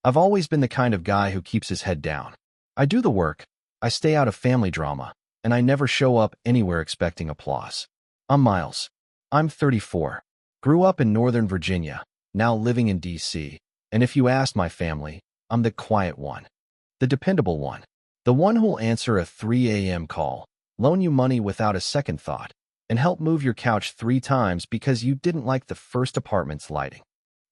I've always been the kind of guy who keeps his head down. I do the work, I stay out of family drama, and I never show up anywhere expecting applause. I'm Miles. I'm 34. Grew up in Northern Virginia, now living in D.C., and if you ask my family, I'm the quiet one. The dependable one. The one who'll answer a 3 a.m. call, loan you money without a second thought, and help move your couch 3 times because you didn't like the first apartment's lighting.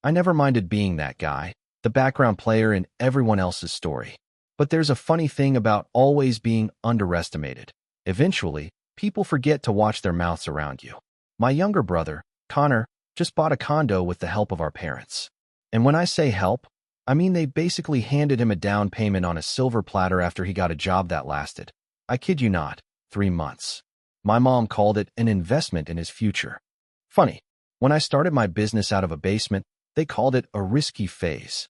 I never minded being that guy, the background player in everyone else's story. But there's a funny thing about always being underestimated. Eventually, people forget to watch their mouths around you. My younger brother, Connor, just bought a condo with the help of our parents. And when I say help, I mean they basically handed him a down payment on a silver platter after he got a job that lasted, I kid you not, 3 months. My mom called it an investment in his future. Funny, when I started my business out of a basement, they called it a risky phase.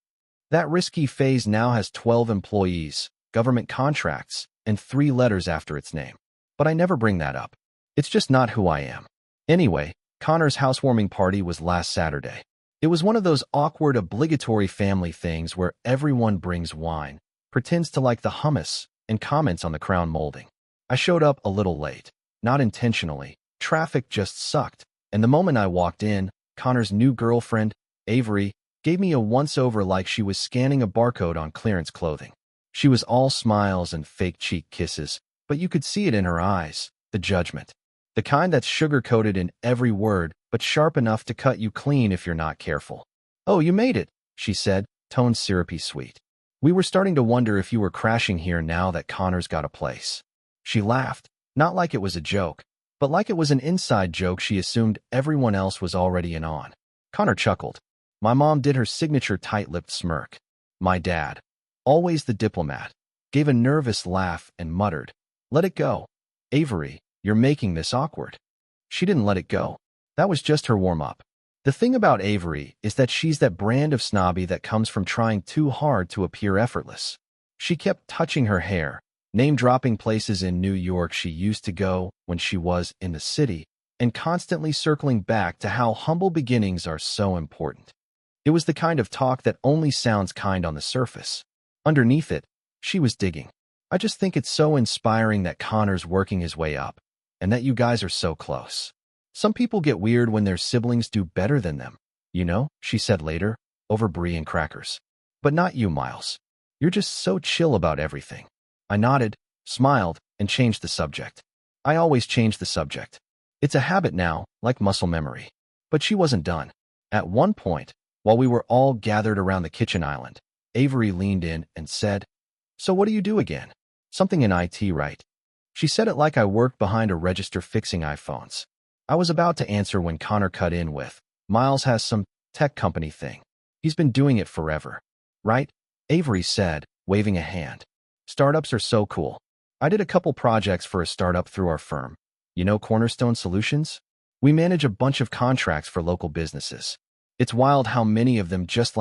That risky phase now has 12 employees, government contracts, and 3 letters after its name. But I never bring that up. It's just not who I am. Anyway, Connor's housewarming party was last Saturday. It was one of those awkward obligatory family things where everyone brings wine, pretends to like the hummus, and comments on the crown molding. I showed up a little late. Not intentionally. Traffic just sucked, and the moment I walked in, Connor's new girlfriend, Avery, gave me a once-over like she was scanning a barcode on clearance clothing. She was all smiles and fake cheek kisses, but you could see it in her eyes, the judgment. The kind that's sugar-coated in every word, but sharp enough to cut you clean if you're not careful. "Oh, you made it," she said, tone syrupy sweet. "We were starting to wonder if you were crashing here now that Connor's got a place." She laughed, not like it was a joke, but like it was an inside joke she assumed everyone else was already in on. Connor chuckled. My mom did her signature tight-lipped smirk. My dad, always the diplomat, gave a nervous laugh and muttered, "Let it go. Avery, you're making this awkward." She didn't let it go. That was just her warm-up. The thing about Avery is that she's that brand of snobby that comes from trying too hard to appear effortless. She kept touching her hair, name-dropping places in New York she used to go when she was in the city, and constantly circling back to how humble beginnings are so important. It was the kind of talk that only sounds kind on the surface. Underneath it, she was digging. "I just think it's so inspiring that Connor's working his way up, and that you guys are so close. Some people get weird when their siblings do better than them, you know," she said later, over brie and crackers. "But not you, Miles. You're just so chill about everything." I nodded, smiled, and changed the subject. I always change the subject. It's a habit now, like muscle memory. But she wasn't done. At one point, while we were all gathered around the kitchen island, Avery leaned in and said, "So what do you do again? Something in IT, right?" She said it like I worked behind a register fixing iPhones. I was about to answer when Connor cut in with, "Miles has some tech company thing. He's been doing it forever, right?" Avery said, waving a hand. "Startups are so cool. I did a couple projects for a startup through our firm. You know Cornerstone Solutions? We manage a bunch of contracts for local businesses. It's wild how many of them just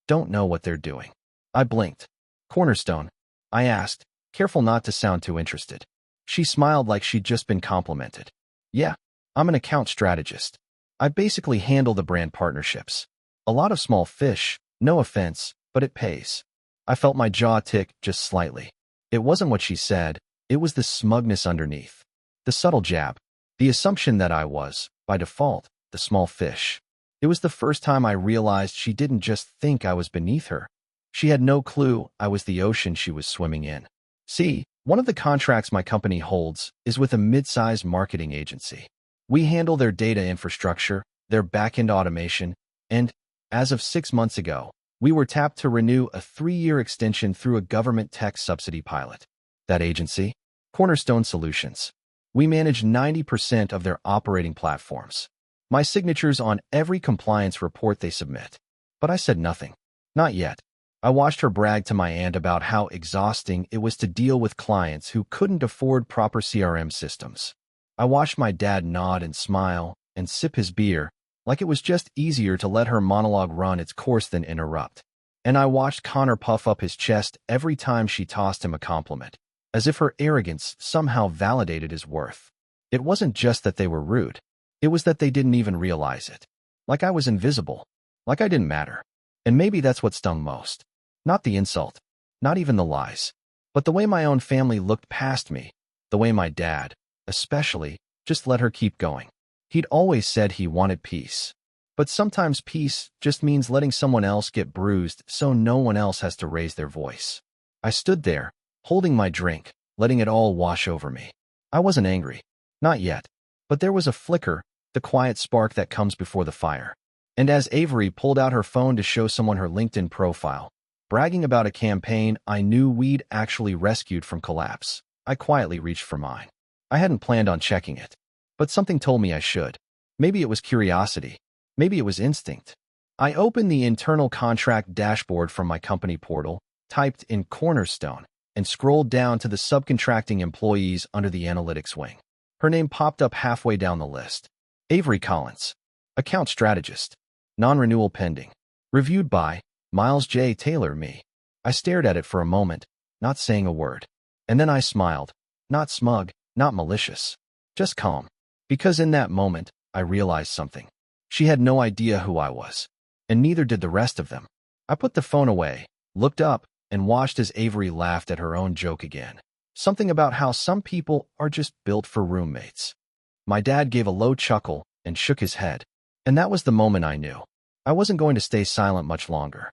don't know what they're doing." I blinked. "Cornerstone?" I asked, careful not to sound too interested. She smiled like she'd just been complimented. "Yeah, I'm an account strategist. I basically handle the brand partnerships. A lot of small fish, no offense, but it pays." I felt my jaw tick just slightly. It wasn't what she said, it was the smugness underneath. The subtle jab. The assumption that I was, by default, the small fish. It was the first time I realized she didn't just think I was beneath her. She had no clue I was the ocean she was swimming in. See, one of the contracts my company holds is with a mid-sized marketing agency. We handle their data infrastructure, their back-end automation, and, as of 6 months ago, we were tapped to renew a 3-year extension through a government tech subsidy pilot. That agency? Cornerstone Solutions. We manage 90% of their operating platforms. My signature's on every compliance report they submit. But I said nothing. Not yet. I watched her brag to my aunt about how exhausting it was to deal with clients who couldn't afford proper CRM systems. I watched my dad nod and smile and sip his beer, like it was just easier to let her monologue run its course than interrupt. And I watched Connor puff up his chest every time she tossed him a compliment, as if her arrogance somehow validated his worth. It wasn't just that they were rude. It was that they didn't even realize it. Like I was invisible. Like I didn't matter. And maybe that's what stung most. Not the insult, not even the lies, but the way my own family looked past me, the way my dad, especially, just let her keep going. He'd always said he wanted peace. But sometimes peace just means letting someone else get bruised so no one else has to raise their voice. I stood there, holding my drink, letting it all wash over me. I wasn't angry. Not yet. But there was a flicker, the quiet spark that comes before the fire. And as Avery pulled out her phone to show someone her LinkedIn profile, bragging about a campaign I knew we'd actually rescued from collapse, I quietly reached for mine. I hadn't planned on checking it, but something told me I should. Maybe it was curiosity. Maybe it was instinct. I opened the internal contract dashboard from my company portal, typed in Cornerstone, and scrolled down to the subcontracting employees under the analytics wing. Her name popped up halfway down the list. Avery Collins, account strategist, non-renewal pending. Reviewed by Miles J. Taylor, me. I stared at it for a moment, not saying a word. And then I smiled, not smug, not malicious, just calm. Because in that moment, I realized something. She had no idea who I was, and neither did the rest of them. I put the phone away, looked up, and watched as Avery laughed at her own joke again. Something about how some people are just built for roommates. My dad gave a low chuckle and shook his head, and that was the moment I knew. I wasn't going to stay silent much longer.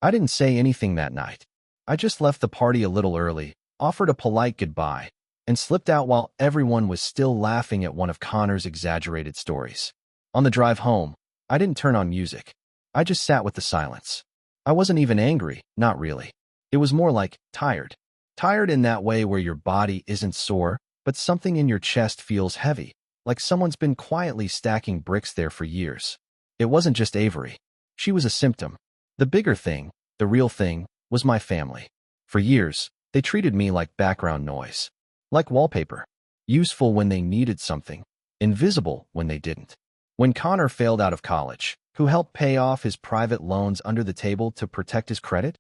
I didn't say anything that night. I just left the party a little early, offered a polite goodbye, and slipped out while everyone was still laughing at one of Connor's exaggerated stories. On the drive home, I didn't turn on music. I just sat with the silence. I wasn't even angry, not really. It was more like tired. Tired in that way where your body isn't sore, but something in your chest feels heavy, like someone's been quietly stacking bricks there for years. It wasn't just Avery. She was a symptom. The bigger thing, the real thing, was my family. For years, they treated me like background noise. Like wallpaper. Useful when they needed something. Invisible when they didn't. When Connor failed out of college, who helped pay off his private loans under the table to protect his credit?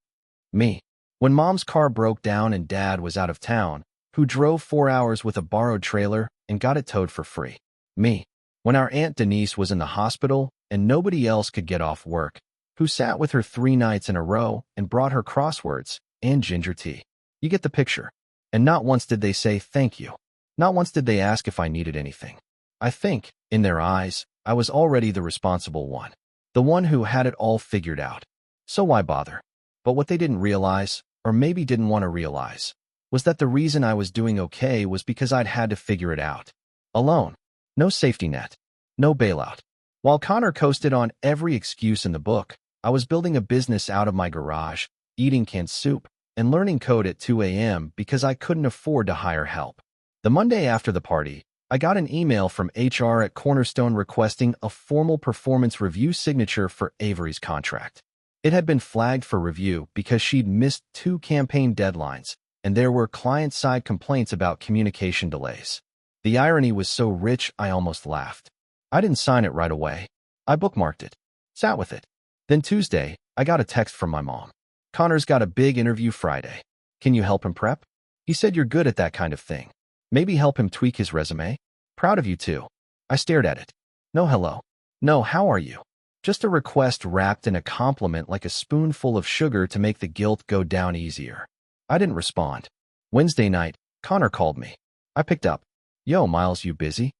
Me. When mom's car broke down and dad was out of town, who drove 4 hours with a borrowed trailer and got it towed for free? Me. When our Aunt Denise was in the hospital and nobody else could get off work, who sat with her 3 nights in a row and brought her crosswords and ginger tea? You get the picture. And not once did they say thank you. Not once did they ask if I needed anything. I think, in their eyes, I was already the responsible one. The one who had it all figured out. So why bother? But what they didn't realize, or maybe didn't want to realize, was that the reason I was doing okay was because I'd had to figure it out. Alone. No safety net. No bailout. While Connor coasted on every excuse in the book, I was building a business out of my garage, eating canned soup, and learning code at 2 a.m. because I couldn't afford to hire help. The Monday after the party, I got an email from HR at Cornerstone requesting a formal performance review signature for Avery's contract. It had been flagged for review because she'd missed 2 campaign deadlines, and there were client-side complaints about communication delays. The irony was so rich I almost laughed. I didn't sign it right away. I bookmarked it. Sat with it. Then Tuesday, I got a text from my mom. Connor's got a big interview Friday. Can you help him prep? He said you're good at that kind of thing. Maybe help him tweak his resume? Proud of you too. I stared at it. No hello. No how are you? Just a request wrapped in a compliment like a spoonful of sugar to make the guilt go down easier. I didn't respond. Wednesday night, Connor called me. I picked up. Yo, Miles, you busy?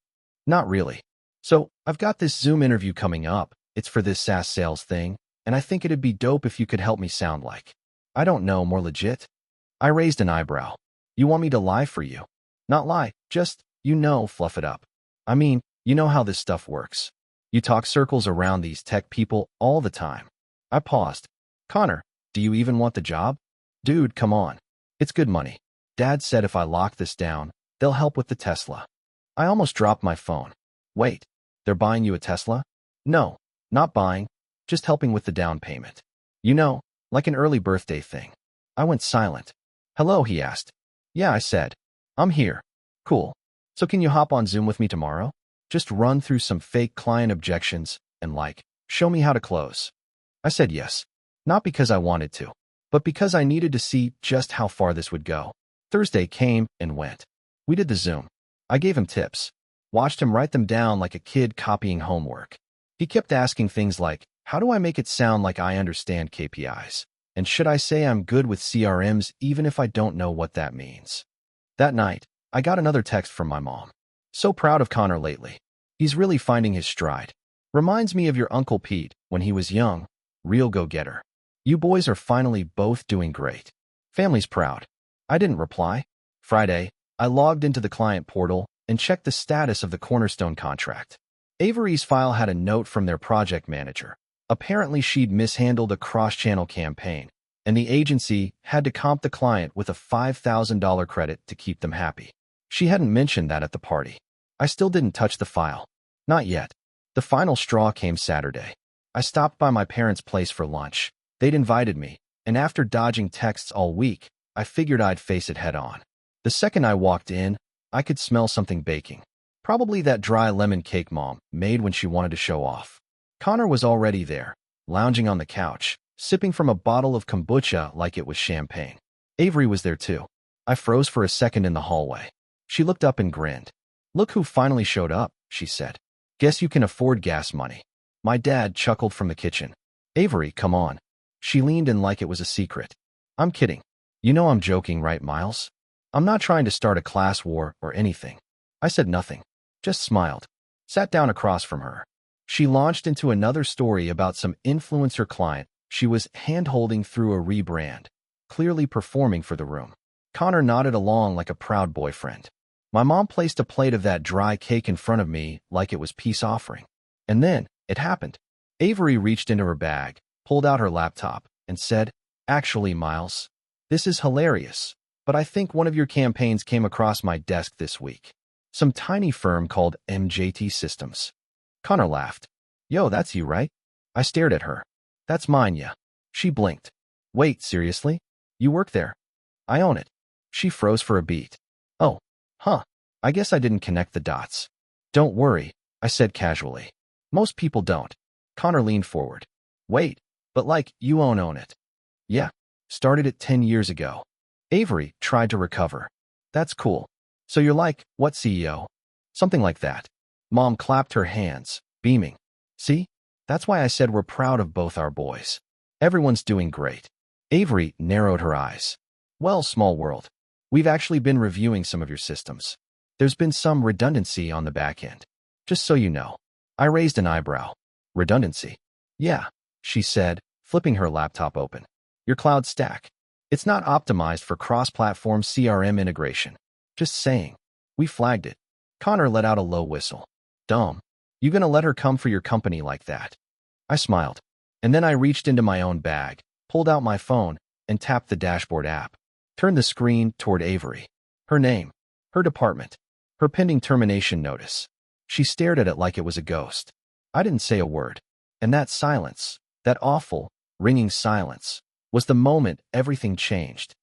Not really. So, I've got this Zoom interview coming up. It's for this SaaS sales thing, and I think it'd be dope if you could help me sound like, I don't know, more legit. I raised an eyebrow. You want me to lie for you? Not lie, just, fluff it up. I mean, you know how this stuff works. You talk circles around these tech people all the time. I paused. Connor, do you even want the job? Dude, come on. It's good money. Dad said if I lock this down, they'll help with the Tesla. I almost dropped my phone. Wait, they're buying you a Tesla? No, not buying, just helping with the down payment. Like an early birthday thing. I went silent. Hello, he asked. Yeah, I said. I'm here. Cool. So can you hop on Zoom with me tomorrow? Just run through some fake client objections and show me how to close. I said yes. Not because I wanted to, but because I needed to see just how far this would go. Thursday came and went. We did the Zoom. I gave him tips. Watched him write them down like a kid copying homework. He kept asking things like, how do I make it sound like I understand KPIs? And should I say I'm good with CRMs even if I don't know what that means? That night, I got another text from my mom. So proud of Connor lately. He's really finding his stride. Reminds me of your Uncle Pete when he was young. Real go-getter. You boys are finally both doing great. Family's proud. I didn't reply. Friday, I logged into the client portal and checked the status of the Cornerstone contract. Avery's file had a note from their project manager. Apparently she'd mishandled a cross-channel campaign, and the agency had to comp the client with a $5,000 credit to keep them happy. She hadn't mentioned that at the party. I still didn't touch the file. Not yet. The final straw came Saturday. I stopped by my parents' place for lunch. They'd invited me, and after dodging texts all week, I figured I'd face it head-on. The second I walked in, I could smell something baking. Probably that dry lemon cake Mom made when she wanted to show off. Connor was already there, lounging on the couch, sipping from a bottle of kombucha like it was champagne. Avery was there too. I froze for a second in the hallway. She looked up and grinned. "Look who finally showed up," she said. "Guess you can afford gas money." My dad chuckled from the kitchen. "Avery, come on." She leaned in like it was a secret. "I'm kidding. You know I'm joking, right, Miles? I'm not trying to start a class war or anything." I said nothing, just smiled, sat down across from her. She launched into another story about some influencer client she was hand-holding through a rebrand, clearly performing for the room. Connor nodded along like a proud boyfriend. My mom placed a plate of that dry cake in front of me like it was peace offering. And then, it happened. Avery reached into her bag, pulled out her laptop, and said, "Actually, Miles, this is hilarious, but I think one of your campaigns came across my desk this week. Some tiny firm called MJT Systems." Connor laughed. "Yo, that's you, right?" I stared at her. "That's mine, yeah." She blinked. "Wait, seriously? You work there?" "I own it." She froze for a beat. "Oh, huh. I guess I didn't connect the dots." "Don't worry," I said casually. "Most people don't." Connor leaned forward. "Wait, but like, you own it?" "Yeah. Started it 10 years ago." Avery tried to recover. "That's cool. So you're like, what CEO?" "Something like that." Mom clapped her hands, beaming. "See? That's why I said we're proud of both our boys. Everyone's doing great." Avery narrowed her eyes. "Well, small world. We've actually been reviewing some of your systems. There's been some redundancy on the back end. Just so you know." I raised an eyebrow. "Redundancy?" "Yeah," she said, flipping her laptop open. "Your cloud stack. It's not optimized for cross-platform CRM integration. Just saying. We flagged it." Connor let out a low whistle. "Dumb. You gonna let her come for your company like that?" I smiled. And then I reached into my own bag, pulled out my phone, and tapped the dashboard app. Turned the screen toward Avery. Her name, her department, her pending termination notice. She stared at it like it was a ghost. I didn't say a word. And that silence, that awful, ringing silence, was the moment everything changed.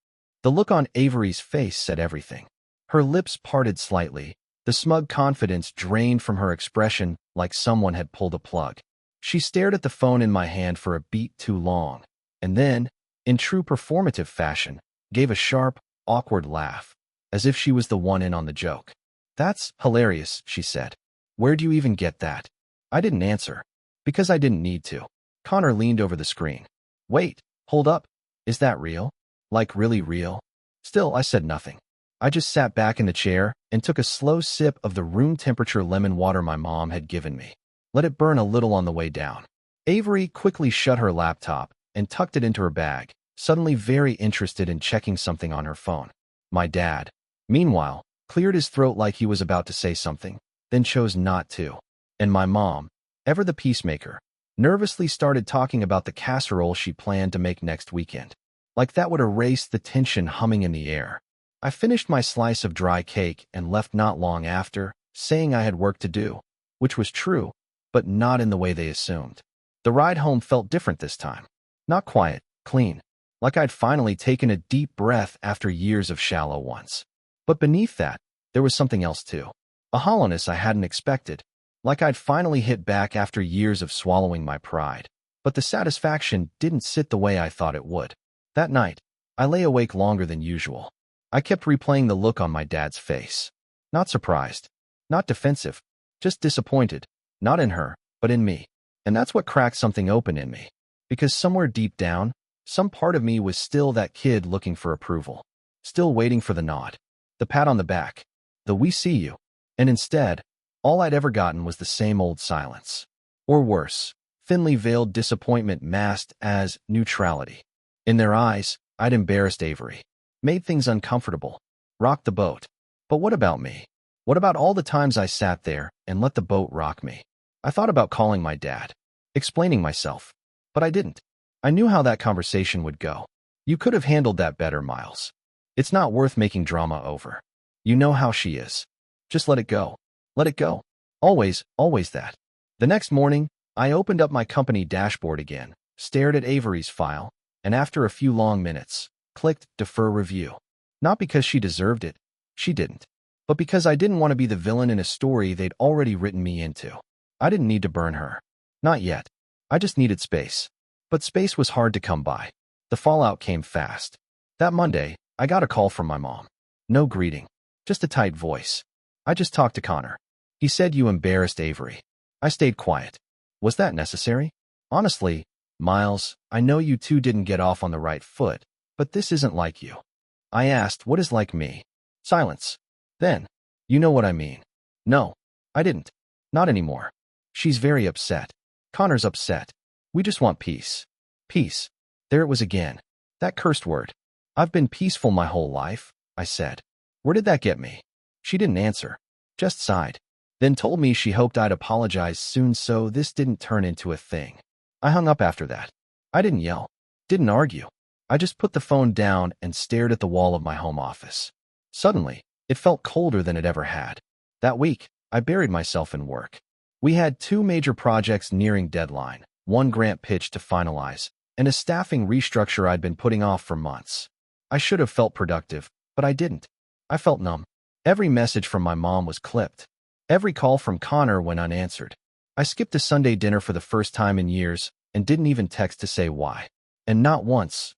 The look on Avery's face said everything. Her lips parted slightly, the smug confidence drained from her expression like someone had pulled a plug. She stared at the phone in my hand for a beat too long, and then, in true performative fashion, gave a sharp, awkward laugh, as if she was the one in on the joke. "That's hilarious," she said. "Where do you even get that?" I didn't answer, because I didn't need to. Connor leaned over the screen. "Wait, hold up. Is that real? Like really real?" Still, I said nothing. I just sat back in the chair and took a slow sip of the room-temperature lemon water my mom had given me. Let it burn a little on the way down. Avery quickly shut her laptop and tucked it into her bag, suddenly very interested in checking something on her phone. My dad, meanwhile, cleared his throat like he was about to say something, then chose not to. And my mom, ever the peacemaker, nervously started talking about the casserole she planned to make next weekend. Like that would erase the tension humming in the air. I finished my slice of dry cake and left not long after, saying I had work to do, which was true, but not in the way they assumed. The ride home felt different this time. Not quiet, clean, like I'd finally taken a deep breath after years of shallow ones. But beneath that, there was something else too. A hollowness I hadn't expected, like I'd finally hit back after years of swallowing my pride. But the satisfaction didn't sit the way I thought it would. That night, I lay awake longer than usual. I kept replaying the look on my dad's face. Not surprised, not defensive, just disappointed, not in her, but in me. And that's what cracked something open in me. Because somewhere deep down, Some part of me was still that kid looking for approval, still waiting for the nod, the pat on the back, the "we see you." And instead, all I'd ever gotten was the same old silence. Or worse, thinly veiled disappointment masked as neutrality. In their eyes, I'd embarrassed Avery, made things uncomfortable, rocked the boat. But what about me? What about all the times I sat there and let the boat rock me? I thought about calling my dad, explaining myself, but I didn't. I knew how that conversation would go. "You could have handled that better, Miles. It's not worth making drama over. You know how she is. Just let it go. Let it go." Always, always that. The next morning, I opened up my company dashboard again, stared at Avery's file, and after a few long minutes, clicked Defer Review. Not because she deserved it, she didn't, but because I didn't want to be the villain in a story they'd already written me into. I didn't need to burn her. Not yet. I just needed space. But space was hard to come by. The fallout came fast. That Monday, I got a call from my mom. No greeting, just a tight voice. "I just talked to Connor. He said you embarrassed Avery." I stayed quiet. Was that necessary? Honestly, Miles, I know you two didn't get off on the right foot, but this isn't like you. I asked, "What is like me?" Silence. Then, "You know what I mean." No, I didn't. Not anymore. "She's very upset. Connor's upset. We just want peace." Peace. There it was again. That cursed word. "I've been peaceful my whole life," I said. "Where did that get me?" She didn't answer. Just sighed. Then told me she hoped I'd apologize soon so this didn't turn into a thing. I hung up after that. I didn't yell. Didn't argue. I just put the phone down and stared at the wall of my home office. Suddenly, it felt colder than it ever had. That week, I buried myself in work. We had 2 major projects nearing deadline, 1 grant pitch to finalize, and a staffing restructure I'd been putting off for months. I should have felt productive, but I didn't. I felt numb. Every message from my mom was clipped. Every call from Connor went unanswered. I skipped a Sunday dinner for the first time in years and didn't even text to say why. And not once,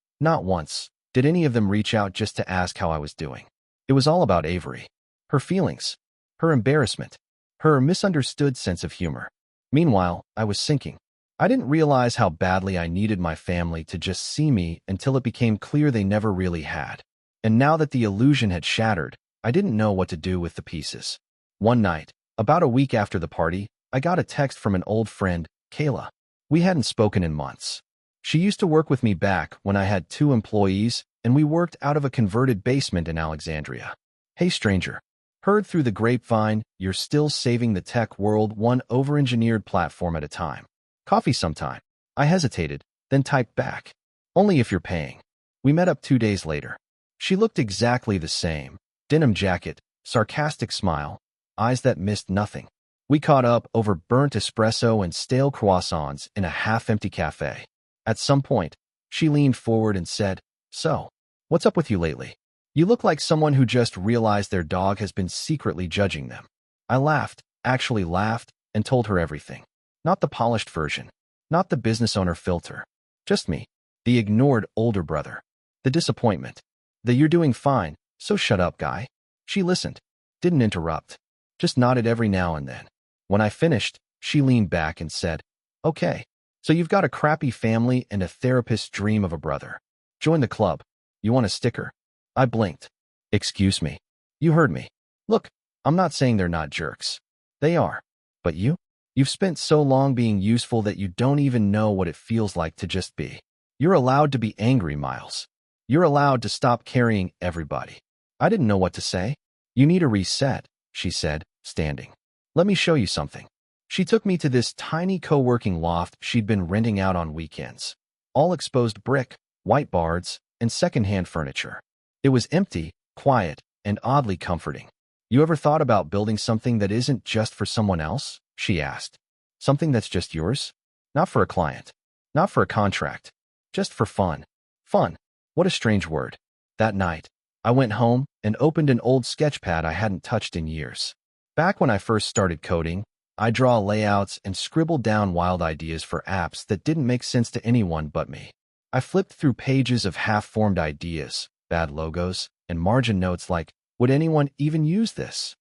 did any of them reach out just to ask how I was doing. It was all about Avery. Her feelings. Her embarrassment. Her misunderstood sense of humor. Meanwhile, I was sinking. I didn't realize how badly I needed my family to just see me until it became clear they never really had. And now that the illusion had shattered, I didn't know what to do with the pieces. One night, about a week after the party, I got a text from an old friend, Kayla. We hadn't spoken in months. She used to work with me back when I had 2 employees, and we worked out of a converted basement in Alexandria. "Hey stranger. Heard through the grapevine, you're still saving the tech world one over-engineered platform at a time. Coffee sometime." I hesitated, then typed back. "Only if you're paying." We met up 2 days later. She looked exactly the same. Denim jacket, sarcastic smile, eyes that missed nothing. We caught up over burnt espresso and stale croissants in a half-empty cafe. At some point, she leaned forward and said, "So, what's up with you lately? You look like someone who just realized their dog has been secretly judging them." I laughed, actually laughed, and told her everything. Not the polished version. Not the business owner filter. Just me. The ignored older brother. The disappointment. The "you're doing fine, so shut up" guy. She listened. Didn't interrupt. Just nodded every now and then. When I finished, she leaned back and said, "Okay, so you've got a crappy family and a therapist's dream of a brother. Join the club. You want a sticker?" I blinked. "Excuse me." "You heard me. Look, I'm not saying they're not jerks. They are. But you? You've spent so long being useful that you don't even know what it feels like to just be. You're allowed to be angry, Miles. You're allowed to stop carrying everybody." I didn't know what to say. "You need a reset," she said, standing. "Let me show you something." She took me to this tiny co-working loft she'd been renting out on weekends. All exposed brick, white boards, and secondhand furniture. It was empty, quiet, and oddly comforting. "You ever thought about building something that isn't just for someone else?" she asked. "Something that's just yours? Not for a client. Not for a contract. Just for fun." Fun. What a strange word. That night, I went home and opened an old sketchpad I hadn't touched in years. Back when I first started coding, I draw layouts and scribbled down wild ideas for apps that didn't make sense to anyone but me. I flipped through pages of half-formed ideas, bad logos, and margin notes like, would anyone even use this?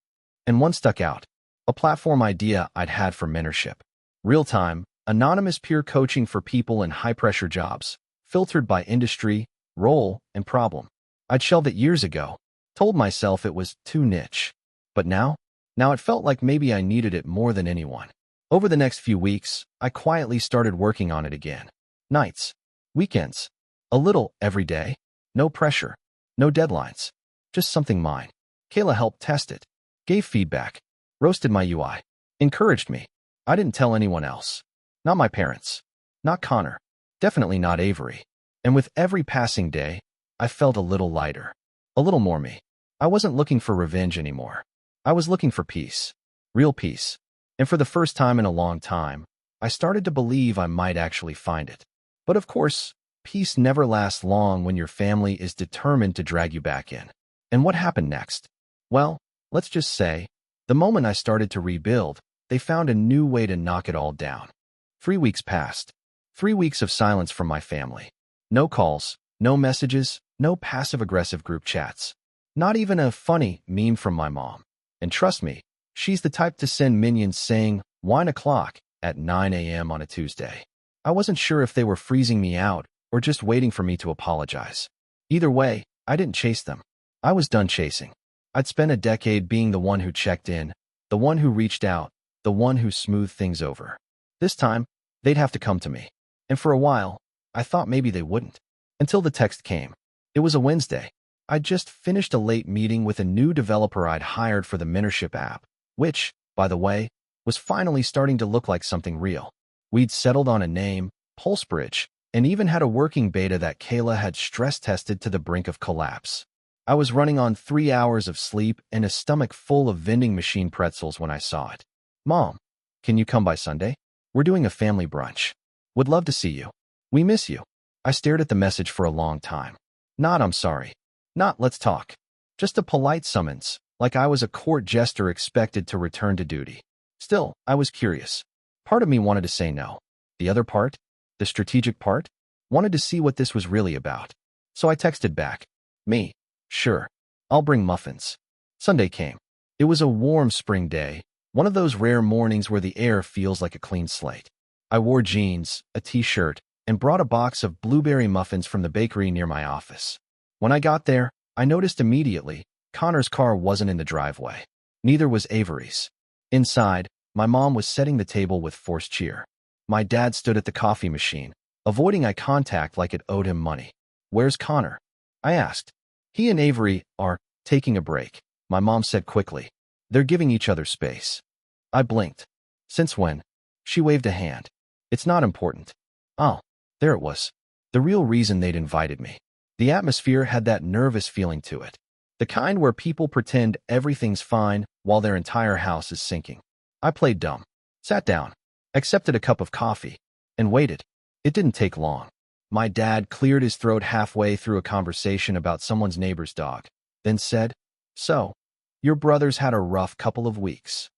And one stuck out. A platform idea I'd had for mentorship. Real-time, anonymous peer coaching for people in high-pressure jobs. filtered by industry, role, and problem. I'd shelved it years ago, told myself it was too niche. But now it felt like maybe I needed it more than anyone. Over the next few weeks, I quietly started working on it again. Nights, weekends, a little every day. No pressure, no deadlines, just something mine. Kayla helped test it, gave feedback, roasted my UI, encouraged me. I didn't tell anyone else. Not my parents. Not Connor. Definitely not Avery. And with every passing day, I felt a little lighter. A little more me. I wasn't looking for revenge anymore. I was looking for peace. Real peace. And for the first time in a long time, I started to believe I might actually find it. But of course, peace never lasts long when your family is determined to drag you back in. And what happened next? Well, let's just say, the moment I started to rebuild, they found a new way to knock it all down. 3 weeks passed. 3 weeks of silence from my family. No calls, no messages, no passive-aggressive group chats. Not even a funny meme from my mom. And trust me, she's the type to send minions saying, "Wine o'clock" at 9 a.m. on a Tuesday. I wasn't sure if they were freezing me out or just waiting for me to apologize. Either way, I didn't chase them. I was done chasing. I'd spent a decade being the one who checked in, the one who reached out, the one who smoothed things over. This time, they'd have to come to me. And for a while, I thought maybe they wouldn't. Until the text came. It was a Wednesday. I'd just finished a late meeting with a new developer I'd hired for the mentorship app, which, by the way, was finally starting to look like something real. We'd settled on a name, PulseBridge, and even had a working beta that Kayla had stress-tested to the brink of collapse. I was running on 3 hours of sleep and a stomach full of vending machine pretzels when I saw it. "Mom, can you come by Sunday? We're doing a family brunch. Would love to see you. We miss you." I stared at the message for a long time. Not "I'm sorry." Not "let's talk." Just a polite summons, like I was a court jester expected to return to duty. Still, I was curious. Part of me wanted to say no. The other part, the strategic part, wanted to see what this was really about. So I texted back, "Me. Sure. I'll bring muffins." Sunday came. It was a warm spring day, one of those rare mornings where the air feels like a clean slate. I wore jeans, a t-shirt, and brought a box of blueberry muffins from the bakery near my office. When I got there, I noticed immediately Connor's car wasn't in the driveway. Neither was Avery's. Inside, my mom was setting the table with forced cheer. My dad stood at the coffee machine, avoiding eye contact like it owed him money. "Where's Connor?" I asked. "He and Avery are taking a break," my mom said quickly. "They're giving each other space." I blinked. "Since when?" She waved a hand. "It's not important." Oh, there it was. The real reason they'd invited me. The atmosphere had that nervous feeling to it. The kind where people pretend everything's fine while their entire house is sinking. I played dumb. Sat down, accepted a cup of coffee, and waited. It didn't take long. My dad cleared his throat halfway through a conversation about someone's neighbor's dog, then said, "So, your brother's had a rough couple of weeks."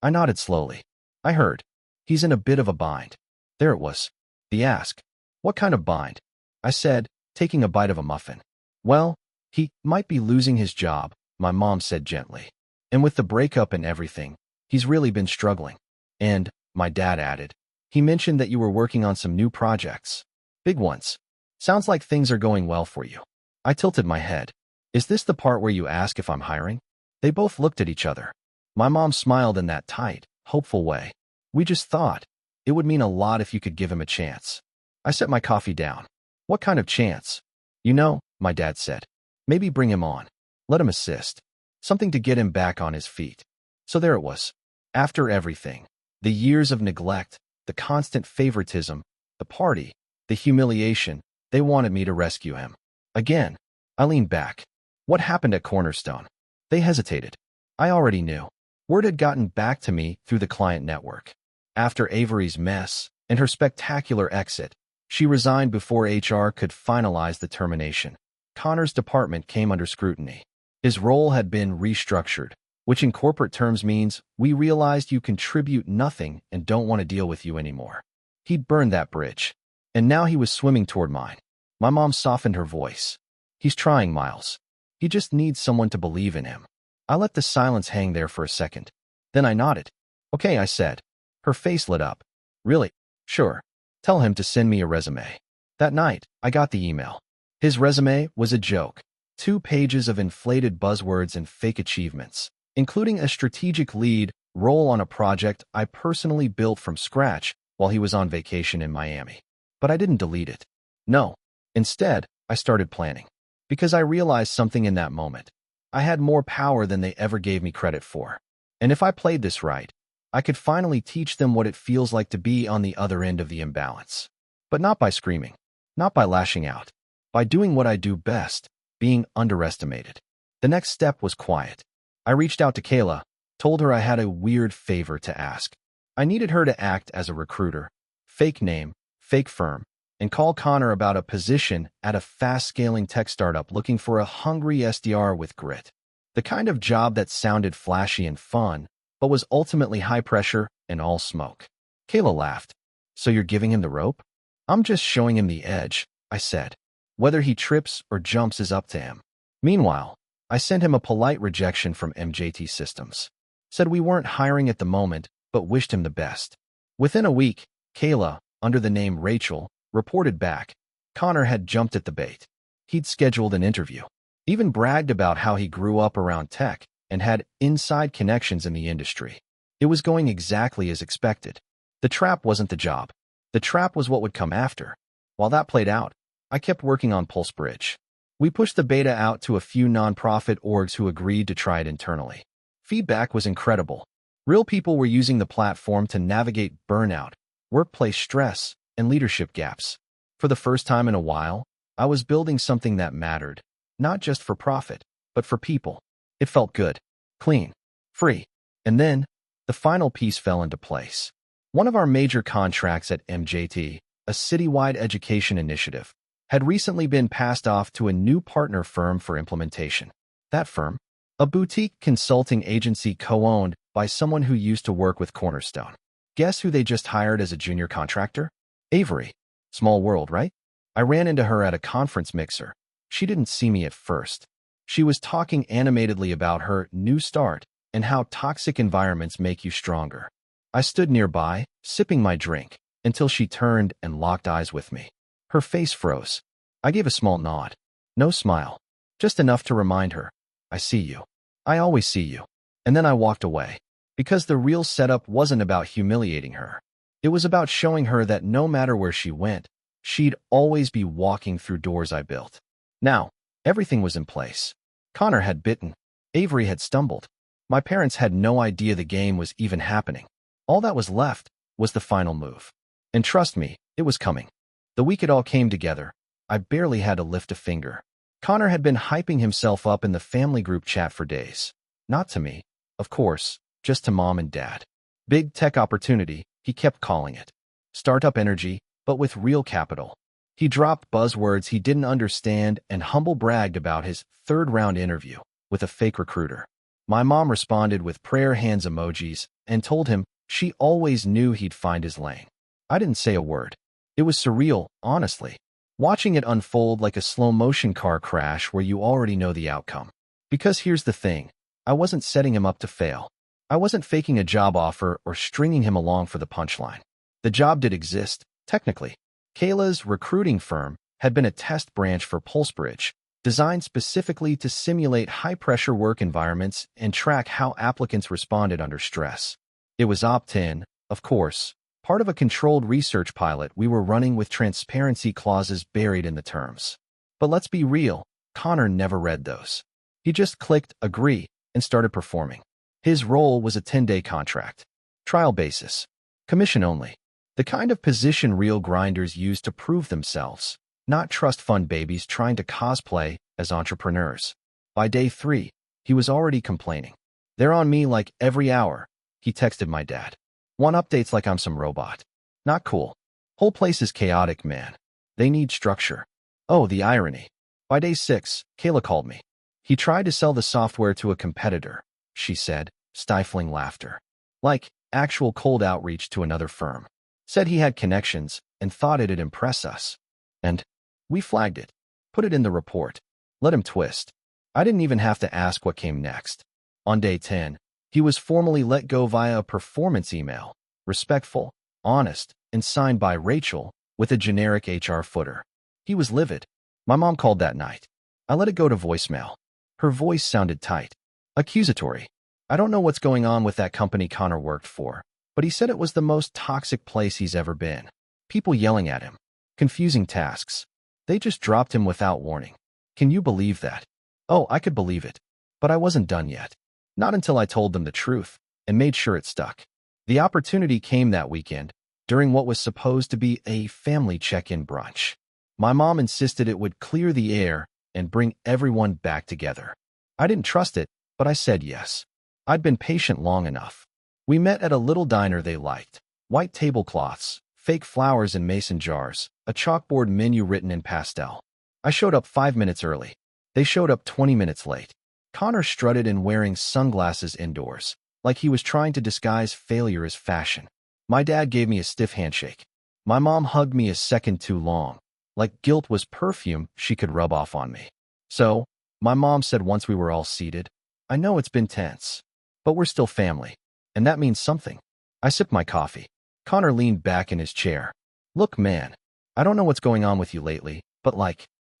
I nodded slowly. I heard. "He's in a bit of a bind." There it was. The ask. "What kind of bind?" I said, taking a bite of a muffin. "Well, he might be losing his job," my mom said gently. "And with the breakup and everything, he's really been struggling." "And," my dad added, "he mentioned that you were working on some new projects. Big ones. Sounds like things are going well for you." I tilted my head. "Is this the part where you ask if I'm hiring?" They both looked at each other. My mom smiled in that tight, hopeful way. "We just thought it would mean a lot if you could give him a chance." I set my coffee down. "What kind of chance?" "You know," my dad said. "Maybe bring him on. Let him assist. Something to get him back on his feet." So there it was. After everything, the years of neglect, the constant favoritism, the party, the humiliation, they wanted me to rescue him. Again, I leaned back. What happened at Cornerstone? They hesitated. I already knew. Word had gotten back to me through the client network. After Avery's mess and her spectacular exit, she resigned before HR could finalize the termination. Connor's department came under scrutiny. His role had been restructured, which in corporate terms means we realized you contribute nothing and don't want to deal with you anymore. He'd burned that bridge, and now he was swimming toward mine. My mom softened her voice. "He's trying, Miles. He just needs someone to believe in him." I let the silence hang there for a second. Then I nodded. "Okay," I said. Her face lit up. "Really? Sure. Tell him to send me a resume." That night, I got the email. His resume was a joke. 2 pages of inflated buzzwords and fake achievements, including a strategic lead role on a project I personally built from scratch while he was on vacation in Miami. But I didn't delete it. No. Instead, I started planning. Because I realized something in that moment. I had more power than they ever gave me credit for. And if I played this right, I could finally teach them what it feels like to be on the other end of the imbalance. But not by screaming, not by lashing out, by doing what I do best, being underestimated. The next step was quiet. I reached out to Kayla, told her I had a weird favor to ask. I needed her to act as a recruiter, fake name, fake firm, and call Connor about a position at a fast-scaling tech startup looking for a hungry SDR with grit. The kind of job that sounded flashy and fun, but was ultimately high pressure and all smoke. Kayla laughed. So you're giving him the rope? I'm just showing him the edge, I said. Whether he trips or jumps is up to him. Meanwhile, I sent him a polite rejection from MJT Systems. Said we weren't hiring at the moment, but wished him the best. Within a week, Kayla, under the name Rachel, reported back. Connor had jumped at the bait. He'd scheduled an interview. Even bragged about how he grew up around tech and had inside connections in the industry. It was going exactly as expected. The trap wasn't the job. The trap was what would come after. While that played out, I kept working on PulseBridge. We pushed the beta out to a few nonprofit orgs who agreed to try it internally. Feedback was incredible. Real people were using the platform to navigate burnout, workplace stress, and leadership gaps. For the first time in a while, I was building something that mattered, not just for profit, but for people. It felt good, clean, free. And then, the final piece fell into place. One of our major contracts at MJT, a citywide education initiative, had recently been passed off to a new partner firm for implementation. That firm, a boutique consulting agency co-owned by someone who used to work with Cornerstone. Guess who they just hired as a junior contractor? Avery. Small world, right? I ran into her at a conference mixer. She didn't see me at first. She was talking animatedly about her new start and how toxic environments make you stronger. I stood nearby, sipping my drink, until she turned and locked eyes with me. Her face froze. I gave a small nod. No smile. Just enough to remind her, I see you. I always see you. And then I walked away. Because the real setup wasn't about humiliating her. It was about showing her that no matter where she went, she'd always be walking through doors I built. Now, everything was in place. Connor had bitten. Avery had stumbled. My parents had no idea the game was even happening. All that was left was the final move. And trust me, it was coming. The week it all came together, I barely had to lift a finger. Connor had been hyping himself up in the family group chat for days. Not to me, of course, just to mom and dad. Big tech opportunity, he kept calling it. Startup energy, but with real capital. He dropped buzzwords he didn't understand and humble bragged about his third-round interview with a fake recruiter. My mom responded with prayer hands emojis and told him she always knew he'd find his lane. I didn't say a word. It was surreal, honestly. Watching it unfold like a slow-motion car crash where you already know the outcome. Because here's the thing, I wasn't setting him up to fail. I wasn't faking a job offer or stringing him along for the punchline. The job did exist, technically. Kayla's recruiting firm had been a test branch for PulseBridge, designed specifically to simulate high-pressure work environments and track how applicants responded under stress. It was opt-in, of course, part of a controlled research pilot we were running with transparency clauses buried in the terms. But let's be real, Connor never read those. He just clicked agree and started performing. His role was a 10-day contract. Trial basis. Commission only. The kind of position real grinders use to prove themselves, not trust fund babies trying to cosplay as entrepreneurs. By day 3, he was already complaining. They're on me like every hour, he texted my dad. Want updates like I'm some robot. Not cool. Whole place is chaotic, man. They need structure. Oh, the irony. By day 6, Kayla called me. He tried to sell the software to a competitor, she said, stifling laughter. Like actual cold outreach to another firm. Said he had connections and thought it'd impress us. And we flagged it. Put it in the report. Let him twist. I didn't even have to ask what came next. On day 10, he was formally let go via a performance email. Respectful, honest, and signed by Rachel, with a generic HR footer. He was livid. My mom called that night. I let it go to voicemail. Her voice sounded tight, accusatory. I don't know what's going on with that company Connor worked for, but he said it was the most toxic place he's ever been. People yelling at him. Confusing tasks. They just dropped him without warning. Can you believe that? Oh, I could believe it. But I wasn't done yet. Not until I told them the truth and made sure it stuck. The opportunity came that weekend, during what was supposed to be a family check-in brunch. My mom insisted it would clear the air and bring everyone back together. I didn't trust it, but I said yes. I'd been patient long enough. We met at a little diner they liked. White tablecloths, fake flowers in mason jars, a chalkboard menu written in pastel. I showed up 5 minutes early. They showed up 20 minutes late. Connor strutted in wearing sunglasses indoors, like he was trying to disguise failure as fashion. My dad gave me a stiff handshake. My mom hugged me a second too long, like guilt was perfume she could rub off on me. So, my mom said once we were all seated, I know it's been tense, but we're still family, and that means something. I sipped my coffee. Connor leaned back in his chair. Look, man, I don't know what's going on with you lately, but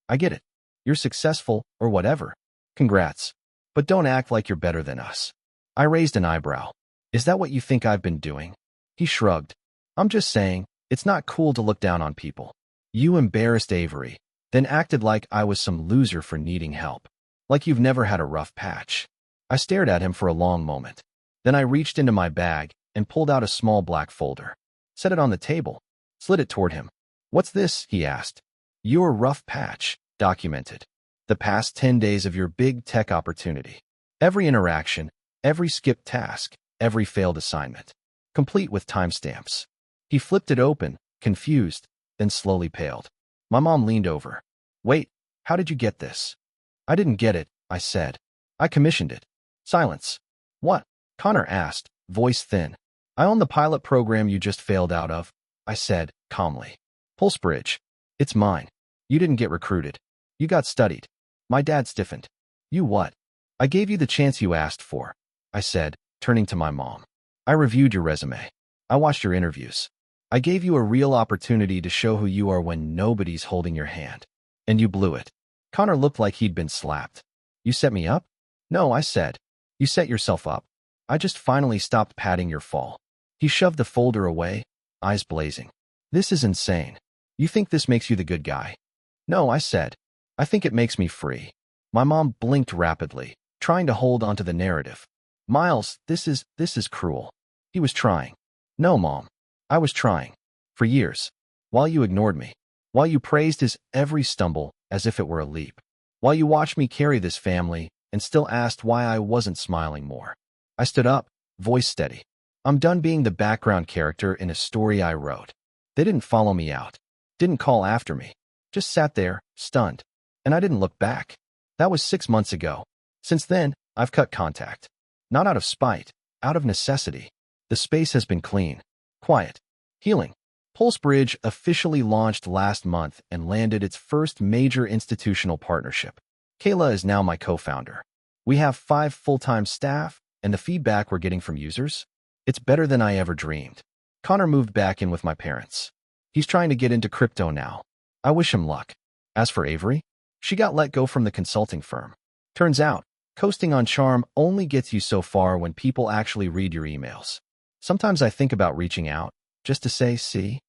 I get it. You're successful, or whatever. Congrats. But don't act like you're better than us. I raised an eyebrow. Is that what you think I've been doing? He shrugged. I'm just saying, it's not cool to look down on people. You embarrassed Avery, then acted like I was some loser for needing help. Like you've never had a rough patch. I stared at him for a long moment. Then I reached into my bag and pulled out a small black folder. Set it on the table. Slid it toward him. What's this? He asked. Your rough patch. Documented. The past 10 days of your big tech opportunity. Every interaction, every skipped task, every failed assignment. Complete with timestamps. He flipped it open, confused, then slowly paled. My mom leaned over. Wait, how did you get this? I didn't get it, I said. I commissioned it. Silence. What? Connor asked, voice thin. I own the pilot program you just failed out of, I said, calmly. Pulsebridge. It's mine. You didn't get recruited. You got studied. My dad stiffened. You what? I gave you the chance you asked for, I said, turning to my mom. I reviewed your resume. I watched your interviews. I gave you a real opportunity to show who you are when nobody's holding your hand. And you blew it. Connor looked like he'd been slapped. You set me up? No, I said. You set yourself up. I just finally stopped padding your fall. He shoved the folder away, eyes blazing. This is insane. You think this makes you the good guy? No, I said. I think it makes me free. My mom blinked rapidly, trying to hold onto the narrative. Miles, this is cruel. He was trying. No, Mom. I was trying. For years. While you ignored me. While you praised his every stumble as if it were a leap. While you watched me carry this family and still asked why I wasn't smiling more. I stood up, voice steady. I'm done being the background character in a story I wrote. They didn't follow me out. Didn't call after me. Just sat there, stunned. And I didn't look back. That was 6 months ago. Since then, I've cut contact. Not out of spite, out of necessity. The space has been clean, quiet, healing. Pulsebridge officially launched last month and landed its first major institutional partnership. Kayla is now my co-founder. We have 5 full-time staff, and the feedback we're getting from users? It's better than I ever dreamed. Connor moved back in with my parents. He's trying to get into crypto now. I wish him luck. As for Avery, she got let go from the consulting firm. Turns out, coasting on charm only gets you so far when people actually read your emails. Sometimes I think about reaching out, just to say, see?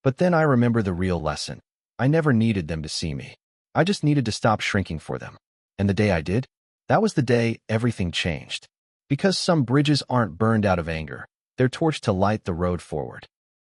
But then I remember the real lesson. I never needed them to see me. I just needed to stop shrinking for them. And the day I did, that was the day everything changed. Because some bridges aren't burned out of anger, they're torched to light the road forward.